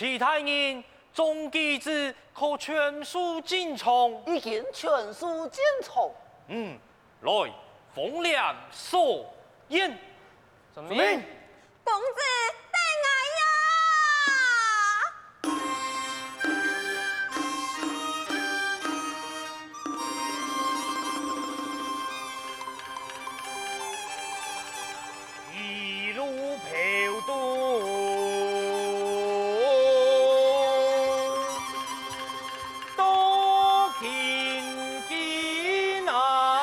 其他人总机子可全数进城。已经全数进城。来，奉良所言。什么命？公子带一路陪渡，都平静啊！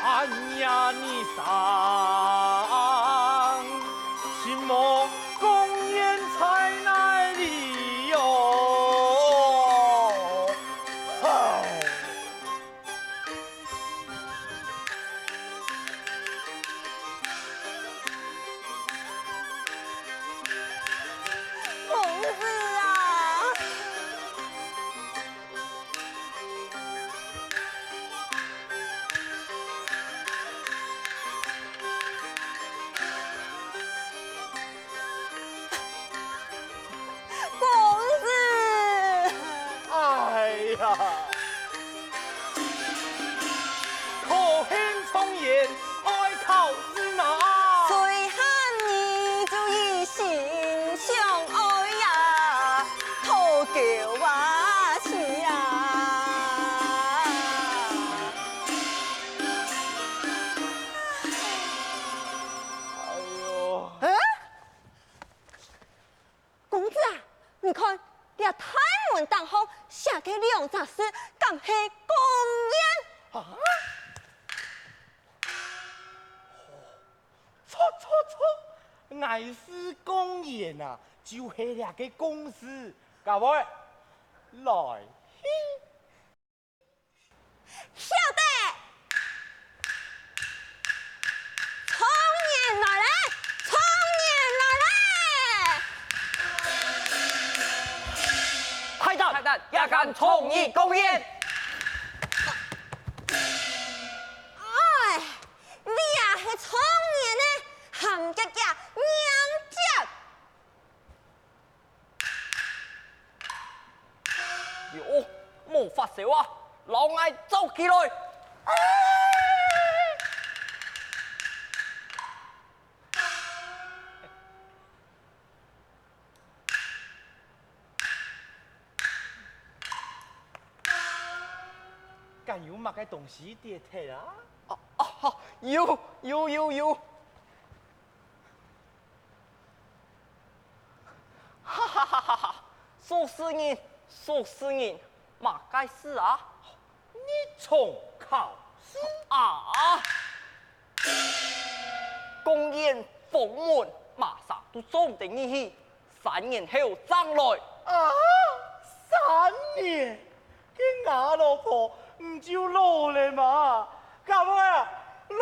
哎呀，你上，什么公园在哪里哟？嗨，公子啊！公子，哎呀，可恨从言爱考试哪？随汉你就以心相爱呀，讨狗娃去呀！哎呦，嗯，公子啊，你看，这太门当后下个两杂事，敢是公啊！错错错，乃是公演啊，就是两个公司，各位来。晓得？청년来嘞，청년来嘞！派蛋，也敢创意公演。哎，你也是청년呢，含家家娘家。哟，冇发烧啊，老爱走起来。敢有乜嘅东西跌退啊？有，哈哈哈哈哈！说死人，嘛该死啊！你重考试啊！公演封门，马上都装定你去，3年后再来。啊！3年，佢牙老婆唔就老了嘛？各位啊，来！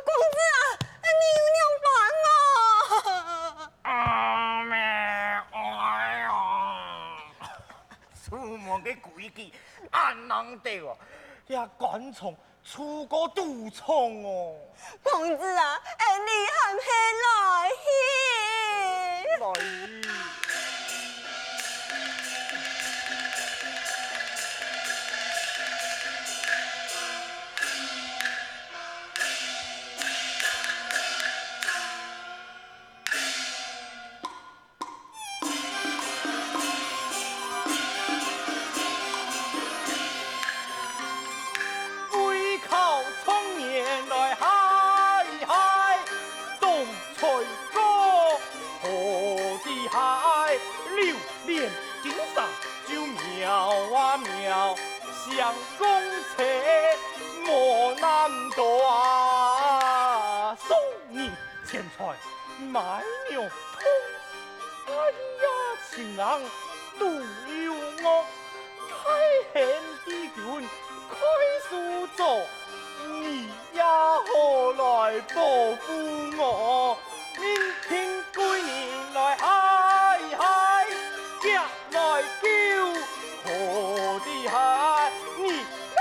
公子啊，你有两房哦。出门嘅规矩按人哋喎，也敢从出国赌场哦。公子啊，你还没来？来。背靠冲年来嗨嗨，东吹歌，河的海榴莲金沙就妙啊妙，相公车莫难夺啊！送你钱财买牛通，哎呀，情郎独有我，太贤的君开书做，你也何来保护我？明天归年来嗨嗨，夹来叫何的嗨？你那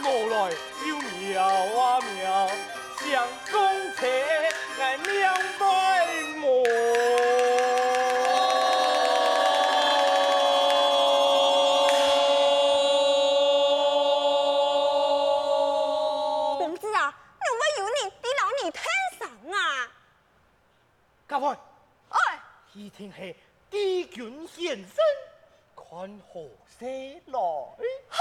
无来就妙啊妙，相公车爱两百莫。公子啊，我们有你的老你天上啊！各位，哎，一听是帝君现身，看何色来？好。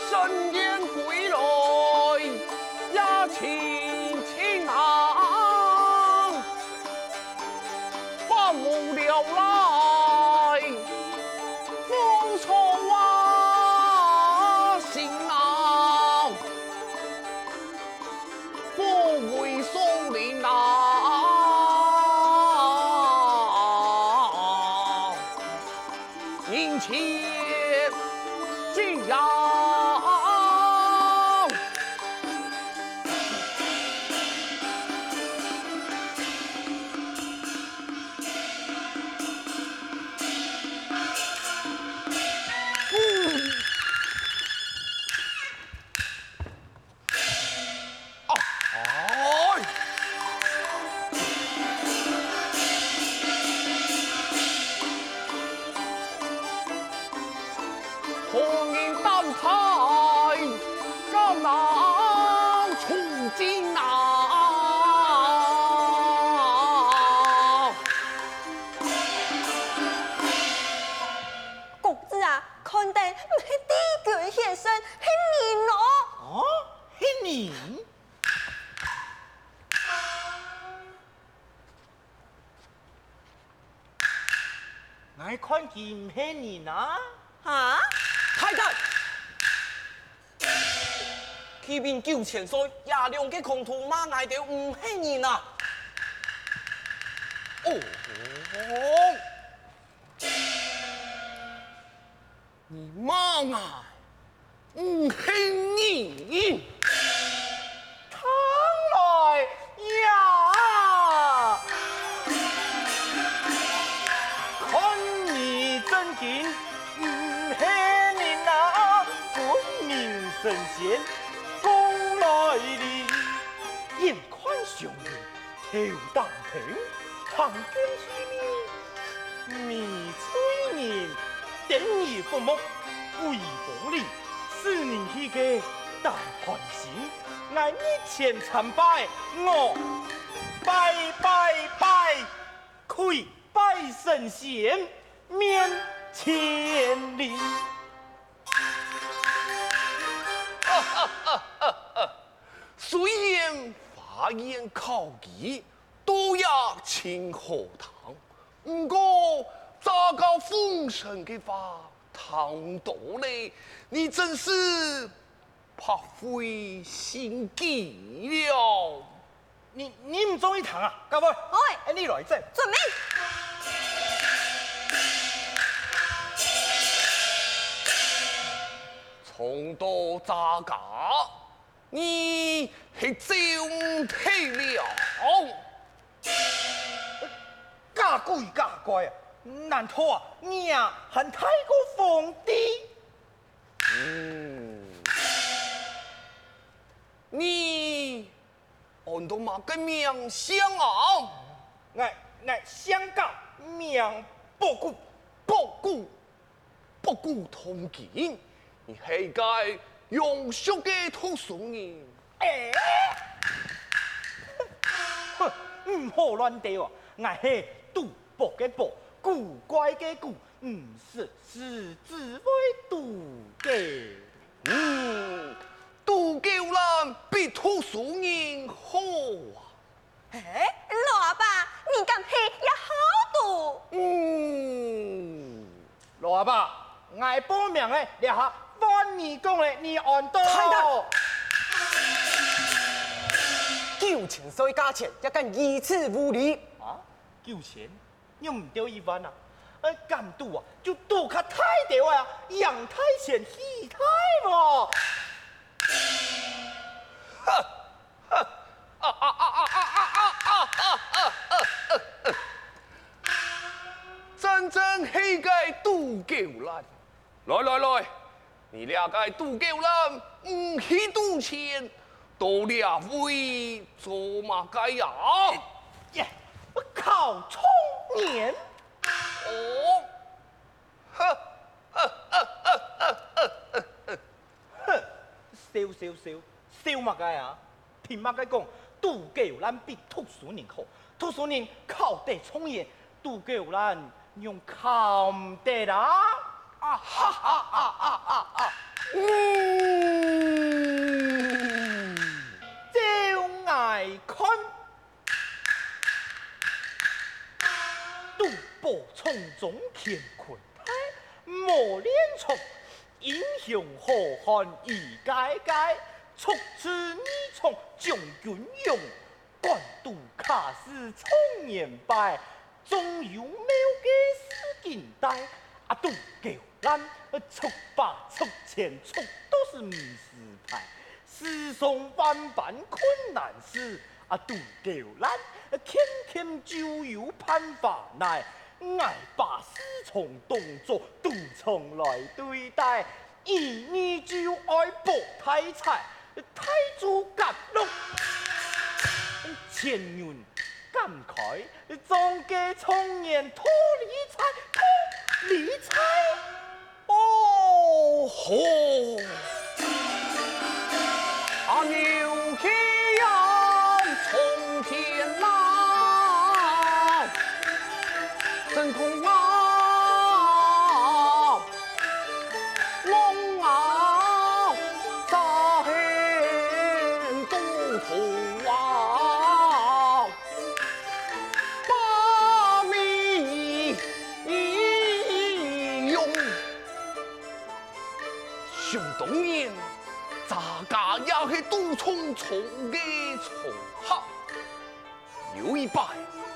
深夜归来呀，亲亲郎，把我撩来，风从啊行囊，不为松林啊，殷切敬仰。红颜当台，敢能出京啊！公子啊，看得你帝君现身，是你咯？哦，是你？我看见唔是你呐？啊？太太，启禀9千岁，亚亮嘅狂徒马挨到唔是人啊！哦，你妈啊，唔是你！常来呀！看你真劲，唔是你那分明神仙公来哩，眼看上人头当头，行军西面，迷催人，点而不目，为风里，使人去嘅大欢心。俺一前参拜，我拜拜拜，跪拜神仙免千里。虽然法言考级都要请后堂，不过咋个封神的话唐多嘞？你真是怕会心机了。你唔中意谈啊，各位？哎，哎，你来整。准备。从到咋假，你是真配了。假鬼假怪啊！难道啊，娘还太过皇帝？你按到嘛个命相啊？我香港命不顾。不顾同情，你係該用熟嘅土俗人。哎，哼，唔好乱掉啊！我係赌博嘅博，古怪嘅古，唔是只會赌嘅。杜狗人比土俗人好啊！哎，老阿爸，你敢去也好赌？老阿爸，我報名嘅列下翻義工嘅，你按到。太太9千歲價錢，一間如此無理。啊，9千，你唔掉1萬啊？敢賭啊，就賭卡太掉啊，陽太險，喜太喎。真正係個杜狗人，來，你兩個杜狗人唔去賭錢，到了會做乜嘅呀？耶，靠聰年。哦，哼，笑乜嘅啊？憑乜嘅講？杜狗人比讀書人好，讀書人靠得聰年，杜狗人用靠唔得啦！照眼看，赌博從中乾坤泰，磨練出英雄好漢一屆屆，出自你從將軍勇，官渡卡斯衝年敗，總有妙嘅事件帶。啊，赌狗人出把出錢出都是迷失牌，世上萬般困難事，啊，赌狗人天就有辦法來，愛把事從當作賭場來對待，而你就愛博太彩，太祖甲祿，前人感慨，莊家從年脫離財，脫離財。哦吼！阿牛氣人從天來，真空啊，龍啊，沙hen都土啊，把米用。想當年，大家也係賭匆匆嘅從客，有一擺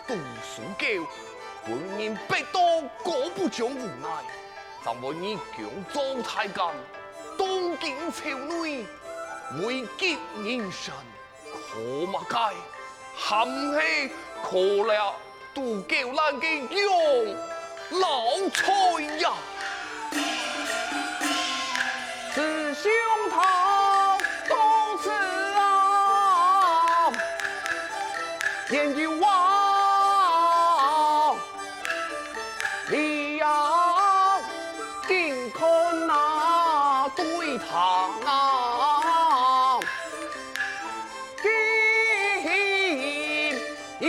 賭輸狗，本人逼到過不將無奈，就為你強做太監，當今朝內為結人生，可乜計，含氣可了賭狗人嘅用老菜呀！是胸膛都是啊，研究啊，你呀，定看那對堂啊，英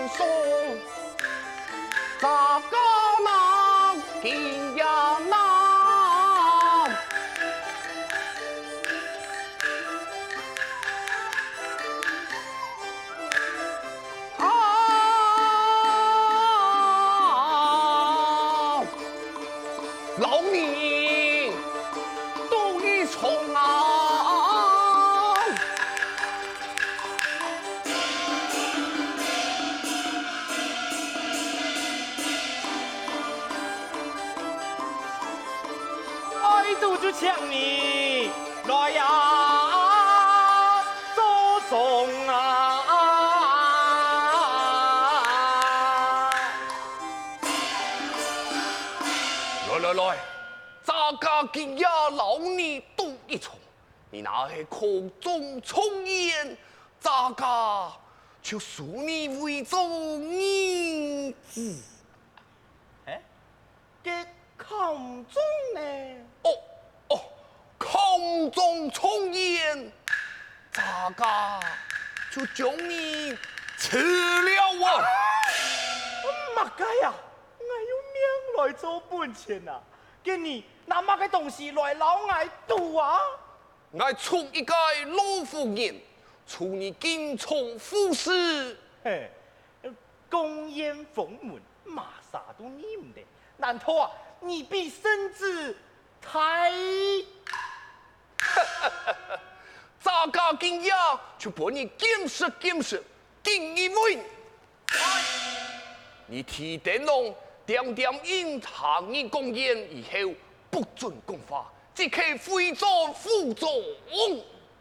雄咋個能見呀那？今夜老你赌一场，你那是空中重烟，咋个就属你为做儿子？哎，这空中呢？哦，空中重烟，咋个就将你吃了啊？马该呀，我用命来做本钱呐！给你拿嘛个东西来捞我赌啊？我出一个老妇人，处你金虫富士。嘿，公宴封门，马啥都你唔得。难道啊，你比孙子太？咋个今夜就把你见识见识，定一位。你提灯笼，点点印堂你公宴以后，不准公法，即可非做副总。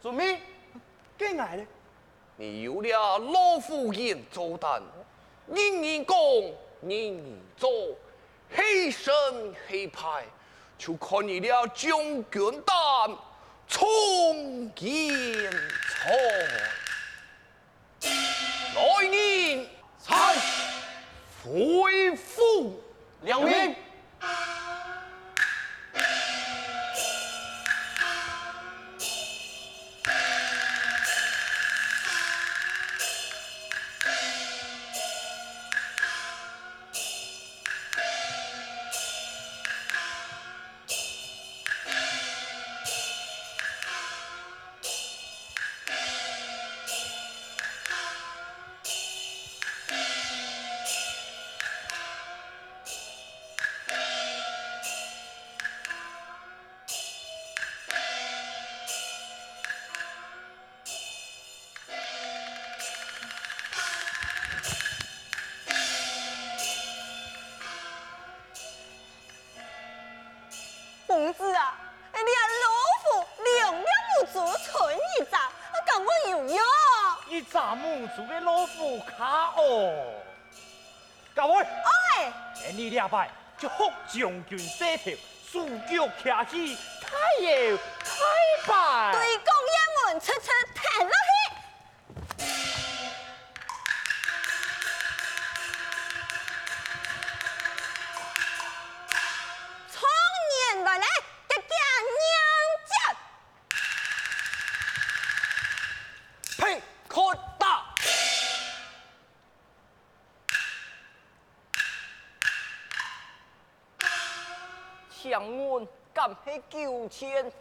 做咩？给挨咧？你有了老夫人做担，人人讲，人人做，黑身黑派，就看你了将军胆，冲言错。来人，嗨，恢复两名。公子啊，你老夫两两不足存一扎，跟我有用。一扎木族的老虎卡哦，各位，哎，你俩拜就福将军洗头，数脚徛起，太爷太拜。对公爷们出弹落去。从年来，这家娘家。呸！扩大。强援敢去救钱？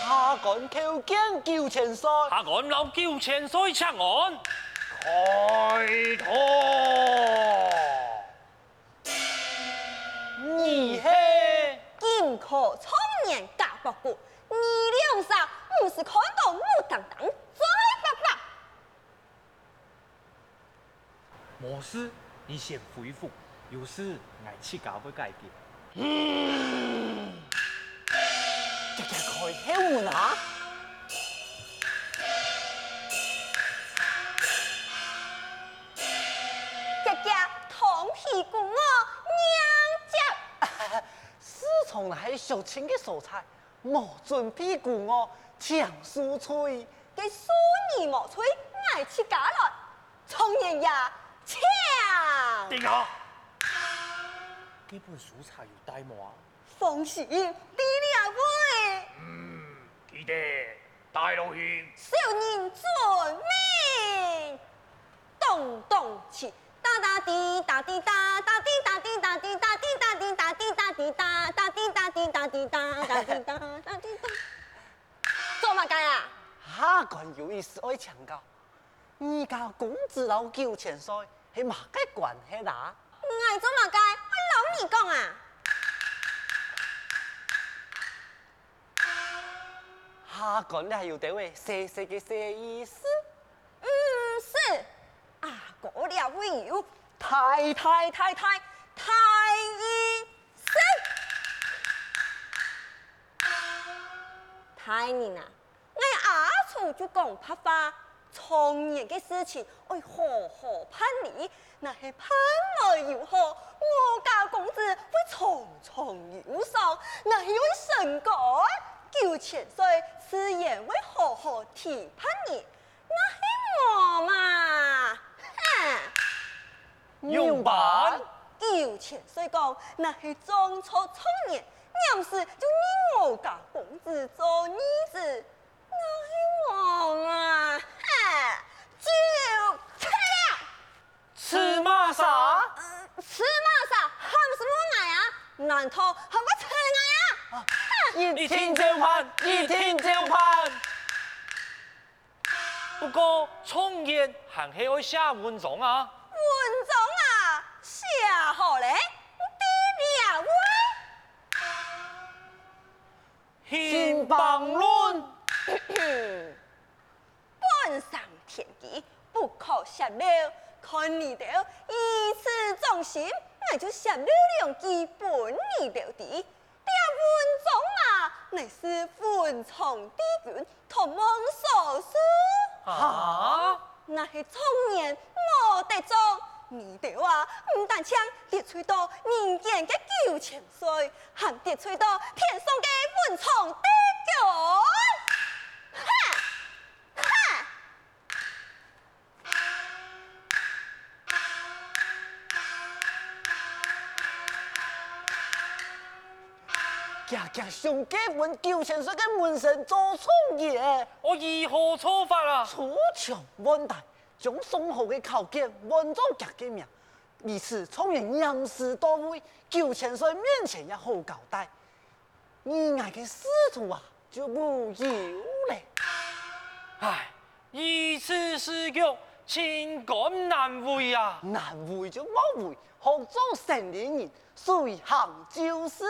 下杆求见救钱帅。下岸老叫千岁出岸，开拖。你嘿？金科聪年嫁不过，你两啥不是看到木当当再爸爸。莫事，你先回复，有事俺去搞会改变。这个开后门啊！这家痛屁股我娘家。自从来小青的蔬菜，莫准屁股我强酥脆。给苏你莫吹，爱去家来，从人呀抢。定下。这本书才有带吗？放心，你俩会。记得带落去。少年遵命，咚咚起，哒哒滴哒滴哒哒滴哒滴哒滴哒滴哒滴哒滴哒滴哒哒滴哒滴哒滴哒哒滴哒哒滴哒。做嘛干啊？下官有意思爱强教，而家公子老救钱帅，是嘛个关系啦？爱做嘛干？我老你讲啊。下官你还有得位细细嘅些意思？是啊，过了会有太一生。太人啊，我父就讲拍话，从前的事情，爱好好判理，那是判来又好，我家公子会重重有赏，那是为神改，9000岁自然会好好提判你，那是我嘛，用板9000岁讲，那是中错聪年，要是就你我家公子做儿子，那是我嘛，就吃了。吃嘛啥？吃嘛啥？喊什么奶啊？难道喊我吃奶啊？一听就判，一听就判。不过从前还是要写文章啊。文章啊，写好嘞，你爹新邦论，本上天机，不可泄露。看你的以此忠心，那就泄露两句本你了的。这文章啊，乃是文昌帝君同蒙所书。啊？那是从年没得中，你的话不但将跌吹到人间的9000岁，还跌吹到天上的文昌帝君。哈！哈！家家上结婚9000岁的门神做创业，我如何错法啊？出场万代，将宋后的考卷文章夹嘅名，以此创业严师到位，9000岁面前也好交代。你爱嘅仕途啊，就无有嘞。唉，如此时局，情感难为啊。难为就冇为，学做成年人，随行就是。